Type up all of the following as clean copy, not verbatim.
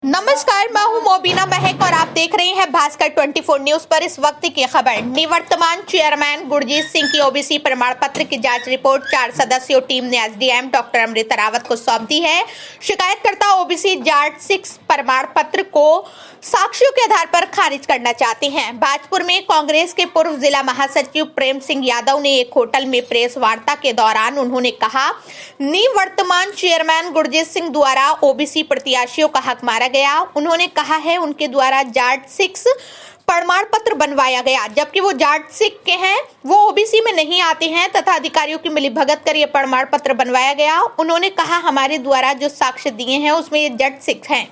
नमस्कार, मैं हूं मोबिना महक और आप देख रहे हैं भास्कर 24 न्यूज पर इस वक्त की खबर। निवर्तमान चेयरमैन गुरजीत सिंह की ओबीसी प्रमाण पत्र की जांच रिपोर्ट 4 सदस्यों टीम ने एसडीएम डॉक्टर अमृता रावत को सौंप दी है। शिकायतकर्ता ओबीसी जाट 6 प्रमाण पत्र को साक्ष्यों के आधार पर खारिज करना चाहते हैं। भाजपुर में कांग्रेस के पूर्व जिला महासचिव प्रेम सिंह यादव ने एक होटल में प्रेस वार्ता के दौरान उन्होंने कहा, निवर्तमान चेयरमैन गुरजीत सिंह द्वारा ओबीसी प्रत्याशियों का हक मारा गया। उन्होंने कहा है उनके द्वारा जाट 6 प्रमाण पत्र बनवाया गया, जबकि वो जाट सिख के हैं, वो ओबीसी में नहीं आते हैं तथा अधिकारियों की मिलीभगत कर ये प्रमाण पत्र बनवाया गया। उन्होंने कहा हमारे द्वारा जो साक्ष्य दिए हैं उसमें ये जाट सिख हैं।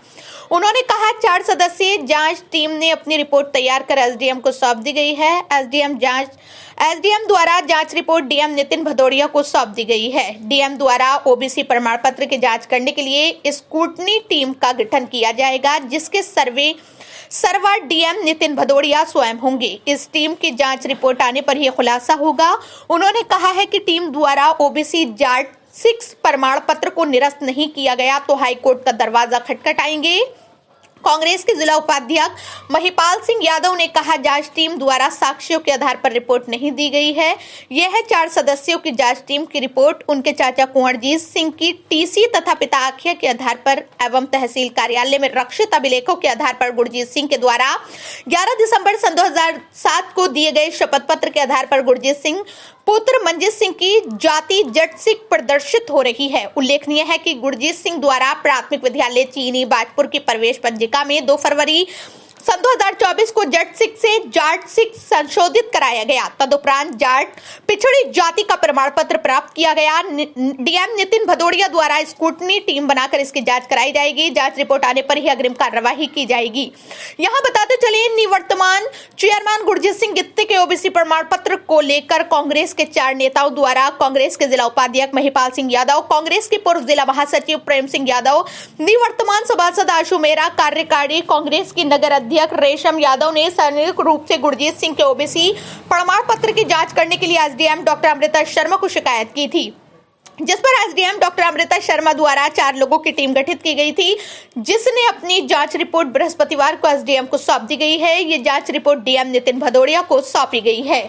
उन्होंने कहा 4 सदस्यीय जांच टीम ने अपनी रिपोर्ट तैयार कर एसडीएम को सौंप दी गई है। एसडीएम द्वारा जांच रिपोर्ट डीएम नितिन भदौड़िया को सौंप दी गई है। डीएम द्वारा ओबीसी प्रमाण पत्र की जांच करने के लिए स्क्रूटनी टीम का गठन किया जाएगा, जिसके सर्वर डीएम नितिन भदौड़िया स्वयं होंगे। इस टीम की जांच रिपोर्ट आने पर यह खुलासा होगा। उन्होंने कहा है कि टीम द्वारा ओबीसी जाट 6 प्रमाण पत्र को निरस्त नहीं किया गया तो हाईकोर्ट का दरवाजा खटखटाएंगे। कांग्रेस के जिला उपाध्यक्ष महिपाल सिंह यादव ने कहा, जांच टीम द्वारा साक्ष्यों के आधार पर रिपोर्ट नहीं दी गई है। यह है 4 सदस्यों की जांच टीम की रिपोर्ट उनके चाचा कुंवरजीत सिंह की टीसी तथा पिता आख्या के आधार पर एवं तहसील कार्यालय में रक्षित अभिलेखों के आधार पर गुरजीत सिंह के द्वारा 11 दिसंबर सन 2007 को दिए गए शपथ पत्र के आधार पर गुरजीत सिंह पुत्र मंजीत सिंह की जाति जट सिख प्रदर्शित हो रही है। उल्लेखनीय है कि गुरजीत सिंह द्वारा प्राथमिक विद्यालय चीनी बाजपुर की प्रवेश पंजिका में 2 फरवरी सन 2024 को जट सिख से जाट सिख संशोधित कराया गया। तदुपरांत जाट पिछड़ी जाति का प्रमाण पत्र प्राप्त किया गया। डीएम नितिन भदौड़िया द्वारा स्क्रूटनी टीम बनाकर इसकी जांच कराई जाएगी। जांच रिपोर्ट आने पर ही अग्रिम कार्यवाही की जाएगी। यहां बताते चले, निवर्तमान चेयरमैन गुरजीत सिंह गित्ते के ओबीसी प्रमाण पत्र को लेकर कांग्रेस के 4 नेताओं द्वारा कांग्रेस के जिला उपाध्यक्ष महिपाल सिंह यादव, कांग्रेस के पूर्व जिला महासचिव प्रेम सिंह यादव, निवर्तमान सभासद आशु मेहरा, कार्यकारी कांग्रेस की नगर अध्यक्ष रेशम यादव ने संयुक्त रूप से गुरजीत सिंह के ओबीसी प्रमाण पत्र की जांच करने के लिए एसडीएम डॉक्टर अमृता शर्मा को शिकायत की थी, जिस पर एसडीएम डॉक्टर अमृता शर्मा द्वारा 4 लोगों की टीम गठित की गई थी, जिसने अपनी जांच रिपोर्ट बृहस्पतिवार को एसडीएम को सौंप दी गई है। ये जांच रिपोर्ट डीएम नितिन भदौड़िया को सौंपी गई है।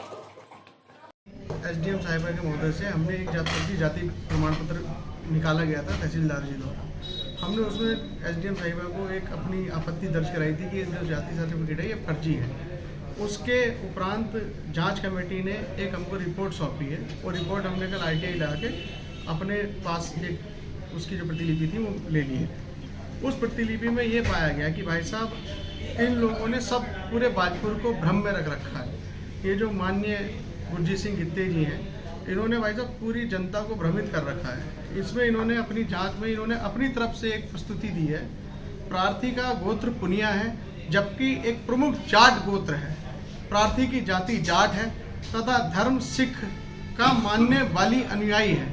एसडीएम साहिबा के महोदय से हमने एक जाति प्रमाण पत्र निकाला गया था तहसीलदार जी द्वारा। हमने उसमें एसडीएम साहिबा को एक अपनी आपत्ति दर्ज कराई थी कि जो जाति सर्टिफिकेट है ये फर्जी है। उसके उपरांत जांच कमेटी ने एक हमको रिपोर्ट सौंपी है और रिपोर्ट हमने कल आरटीआई ला के अपने पास एक उसकी जो प्रतिलिपि थी वो ले ली है। उस प्रतिलिपि में ये पाया गया कि भाई साहब इन लोगों ने सब पूरे बाजपुर को भ्रम में रख रखा है। ये जो माननीय गुरजीत सिंह गित्ते जी हैं, इन्होंने भाई साहब पूरी जनता को भ्रमित कर रखा है। इसमें इन्होंने अपनी जांच में इन्होंने अपनी तरफ से एक प्रस्तुति दी है। प्रार्थी का गोत्र पुनिया है, जबकि एक प्रमुख जाट गोत्र है। प्रार्थी की जाति जाट है तथा धर्म सिख का मानने वाली अनुयायी है।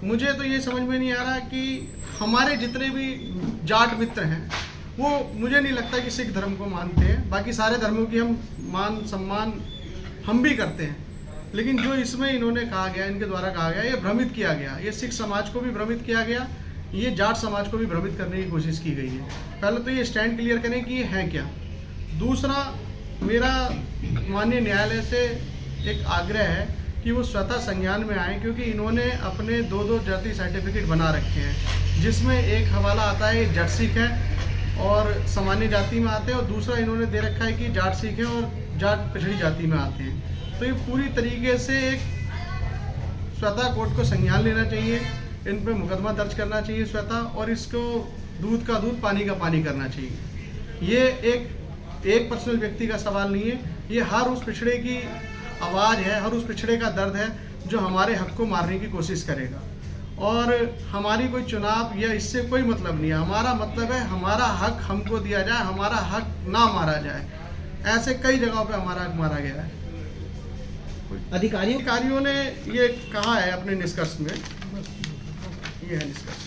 मुझे तो ये समझ में नहीं आ रहा कि हमारे जितने भी जाट मित्र हैं वो मुझे नहीं लगता कि सिख धर्म को मानते हैं। बाकी सारे धर्मों की हम मान सम्मान हम भी करते हैं, लेकिन जो इसमें इन्होंने कहा गया, इनके द्वारा कहा गया, ये भ्रमित किया गया। ये सिख समाज को भी भ्रमित किया गया, ये जाट समाज को भी भ्रमित करने की कोशिश की गई है। पहले तो ये स्टैंड क्लियर करें कि ये है क्या। दूसरा, मेरा माननीय न्यायालय से एक आग्रह है कि वो स्वतः संज्ञान में आए, क्योंकि इन्होंने अपने 2 जाति सर्टिफिकेट बना रखे हैं, जिसमें एक हवाला आता है जट सिख है और सामान्य जाति में आते हैं, और दूसरा इन्होंने दे रखा है कि जाट सिख है और जाट पिछड़ी जाति में आते हैं। तो ये पूरी तरीके से एक स्वतः कोर्ट को संज्ञान लेना चाहिए, इन पे मुकदमा दर्ज करना चाहिए स्वतः, और इसको दूध का दूध पानी का पानी करना चाहिए। ये एक पर्सनल व्यक्ति का सवाल नहीं है, ये हर उस पिछड़े की आवाज़ है, हर उस पिछड़े का दर्द है जो हमारे हक को मारने की कोशिश करेगा। और हमारी कोई चुनाव या इससे कोई मतलब नहीं है। हमारा मतलब है हमारा हक हमको दिया जाए, हमारा हक ना मारा जाए। ऐसे कई जगहों पे हमारा हक मारा गया है। अधिकारियों ने ये कहा है अपने निष्कर्ष में, ये है निष्कर्ष।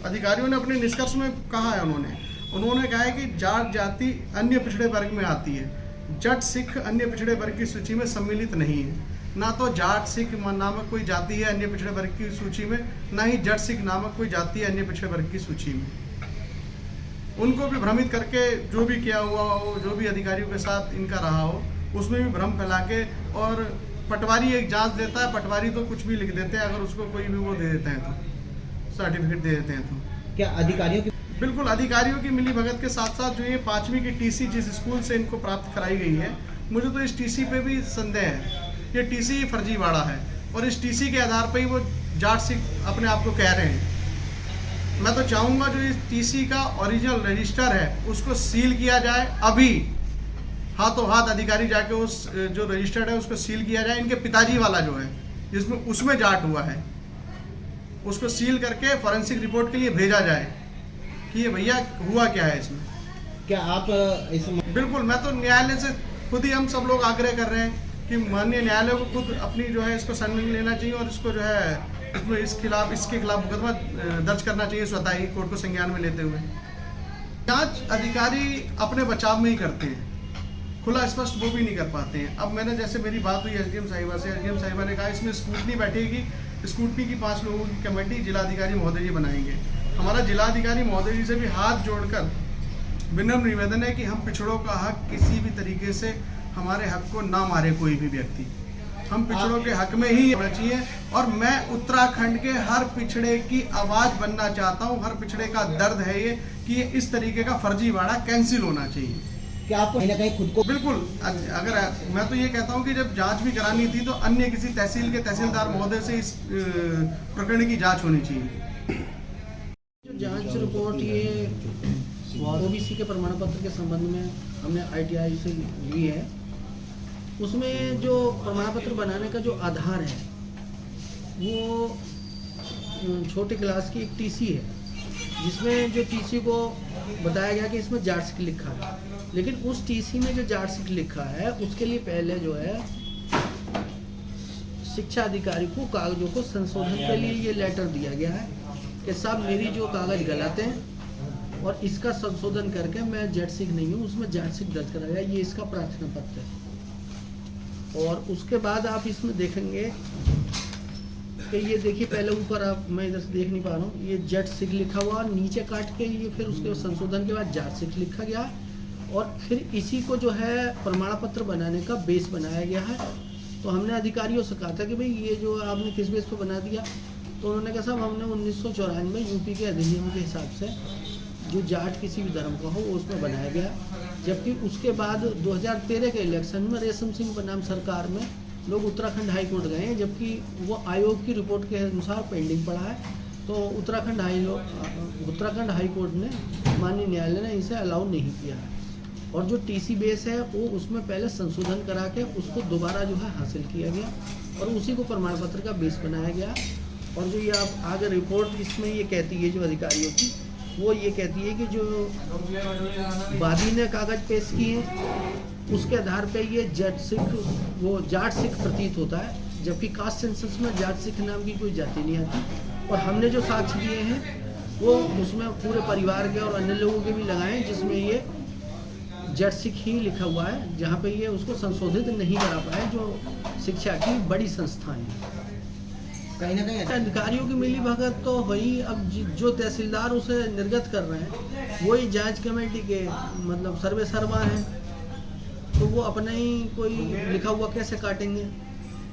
अधिकारियों ने अपने निष्कर्ष में कहा है, उन्होंने कहा है कि जाट जाति अन्य पिछड़े वर्ग में आती है। जट सिख अन्य पिछड़े वर्ग की सूची में सम्मिलित नहीं है। ना तो जाट सिख नामक कोई जाति है अन्य पिछड़े वर्ग की सूची में, ना ही जट सिख नामक कोई जाति है अन्य पिछड़े वर्ग की सूची में। उनको भी भ्रमित करके जो भी किया हुआ हो, जो भी अधिकारियों के साथ इनका रहा हो, उसमें भी भ्रम फैला के, और पटवारी एक जांच देता है, पटवारी तो कुछ भी लिख देते हैं अगर उसको कोई भी वो दे देते हैं तो, सर्टिफिकेट दे देते हैं तो। क्या अधिकारियों की बिल्कुल अधिकारियों की मिली भगत के साथ साथ जो ये 5वीं की टीसी जिस स्कूल से इनको प्राप्त कराई गई है, मुझे तो इस टीसी पे भी संदेह है। ये टीसी ही फर्जीवाड़ा है और इस टीसी के आधार पर ही वो जाट सिख अपने आप को कह रहे हैं। मैं तो चाहूँगा जो इस टीसी का ओरिजिनल रजिस्टर है उसको सील किया जाए, अभी हाथों हाथ अधिकारी जाके उस जो रजिस्टर्ड है उसको सील किया जाए। इनके पिताजी वाला जो है जिसमें उसमें जाट हुआ है उसको सील करके फॉरेंसिक रिपोर्ट के लिए भेजा जाए कि ये भैया हुआ क्या है इसमें। क्या आप इस बिल्कुल, मैं तो न्यायालय से खुद ही हम सब लोग आग्रह कर रहे हैं कि माननीय न्यायालय को खुद अपनी जो है इसको संज्ञान लेना चाहिए और इसको जो है इसमें इसके खिलाफ मुकदमा दर्ज करना चाहिए स्वतः ही कोर्ट को संज्ञान में लेते हुए। जांच अधिकारी अपने बचाव में ही करते हैं, खुला स्पष्ट वो भी नहीं कर पाते हैं। अब मैंने जैसे मेरी बात हुई एसडीएम साहिबा से, एसडीएम साहिबा ने कहा इसमें स्कूटनी बैठेगी, स्कूटनी की 5 लोगों की कमेटी जिलाधिकारी महोदय जी बनाएंगे। हमारा जिलाधिकारी महोदय जी से भी हाथ जोड़कर विनम्र निवेदन है कि हम पिछड़ों का हक किसी भी तरीके से, हमारे हक को ना मारे कोई भी व्यक्ति, हम पिछड़ों के हक में ही होना चाहिए। और मैं उत्तराखंड के हर पिछड़े की आवाज़ बनना चाहता हूँ, हर पिछड़े का दर्द है ये कि ये इस तरीके का फर्जीवाड़ा कैंसिल होना चाहिए। क्या आपको कहीं ना कहीं खुद को बिल्कुल, अगर मैं तो ये कहता हूँ कि जब जांच भी करानी थी तो अन्य किसी तहसील के तहसीलदार महोदय से इस प्रकरण की जांच होनी चाहिए। जो जांच रिपोर्ट ये ओबीसी के प्रमाण पत्र के संबंध में हमने आईटीआई से ली है, उसमें जो प्रमाण पत्र बनाने का जो आधार है वो छोटे क्लास की एक टीसी है, जिसमें जो टीसी को बताया गया कि इसमें जाट सिख लिखा है, लेकिन उस टीसी में जो जाट सिख लिखा है उसके लिए पहले जो है शिक्षा अधिकारी को कागजों को संशोधन के लिए ये लेटर दिया गया है कि साहब मेरी जो कागज गलत हैं और इसका संशोधन करके मैं जाट सिख नहीं हूँ, उसमें जाट सिख दर्ज करा गया, ये इसका प्रार्थना पत्र है। और उसके बाद आप इसमें देखेंगे कि ये देखिए पहले ऊपर आप, मैं इधर से देख नहीं पा रहा हूँ, ये जाट सिख लिखा हुआ, नीचे काट के ये फिर उसके संशोधन के बाद जाट सिख लिखा गया और फिर इसी को जो है प्रमाण पत्र बनाने का बेस बनाया गया है। तो हमने अधिकारियों से कहा था कि भाई ये जो आपने किस बेस पर बना दिया, तो उन्होंने कहा साहब हमने 1994 में यूपी के अधिनियम के हिसाब से जो जाट किसी भी धर्म का हो वो उसमें बनाया गया। जबकि उसके बाद 2013 के इलेक्शन में रेशम सिंह बनाम सरकार में लोग उत्तराखंड हाई कोर्ट गए हैं, जबकि वो आयोग की रिपोर्ट के अनुसार पेंडिंग पड़ा है। तो उत्तराखंड हाई कोर्ट ने, माननीय न्यायालय ने इसे अलाउ नहीं किया है और जो टीसी बेस है वो उसमें पहले संशोधन करा के उसको दोबारा जो है हासिल किया गया और उसी को प्रमाण पत्र का बेस बनाया गया। और जो ये आप आगे रिपोर्ट इसमें ये कहती है जो अधिकारियों की, वो ये कहती है कि जो वादी ने कागज पेश किए उसके आधार पे ये जाट सिख प्रतीत होता है, जबकि कास्ट सेंसस में जाट सिख नाम की कोई जाति नहीं आती। और हमने जो साक्ष्य दिए हैं वो उसमें पूरे परिवार के और अन्य लोगों के भी लगाए हैं, जिसमें ये जाट सिख ही लिखा हुआ है, जहाँ पे ये उसको संशोधित नहीं करा पाए जो शिक्षा की बड़ी संस्थाएं हैं। कहीं ना कहीं अधिकारियों की मिली भगत तो वही, अब जो तहसीलदार उसे निर्गत कर रहे हैं वही जांच कमेटी के मतलब सर्वे सर्वा हैं, तो वो अपना ही कोई लिखा हुआ कैसे काटेंगे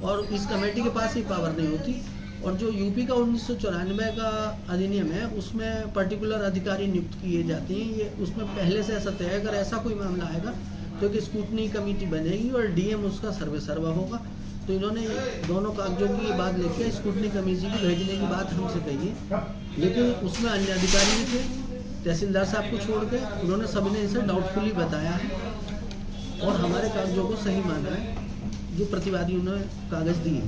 और इस कमेटी के पास ही पावर नहीं होती। और जो यूपी का 1994 का अधिनियम है उसमें पर्टिकुलर अधिकारी नियुक्त किए जाते हैं, ये उसमें पहले से ऐसा तय है अगर ऐसा कोई मामला आएगा तो एक स्कूटनी कमेटी बनेगी और डीएम उसका सर्वे सर्वा होगा। तो इन्होंने दोनों कागजों की बात लेके स्कूटनी कमेटी की भेजने की बात हमसे कही है, लेकिन उसमें अन्य अधिकारी भी थे, तहसीलदार साहब को छोड़ के उन्होंने सभी ने इसे डाउटफुली बताया है और हमारे कागजों को सही माना है जो प्रतिवादियों ने कागज दिए।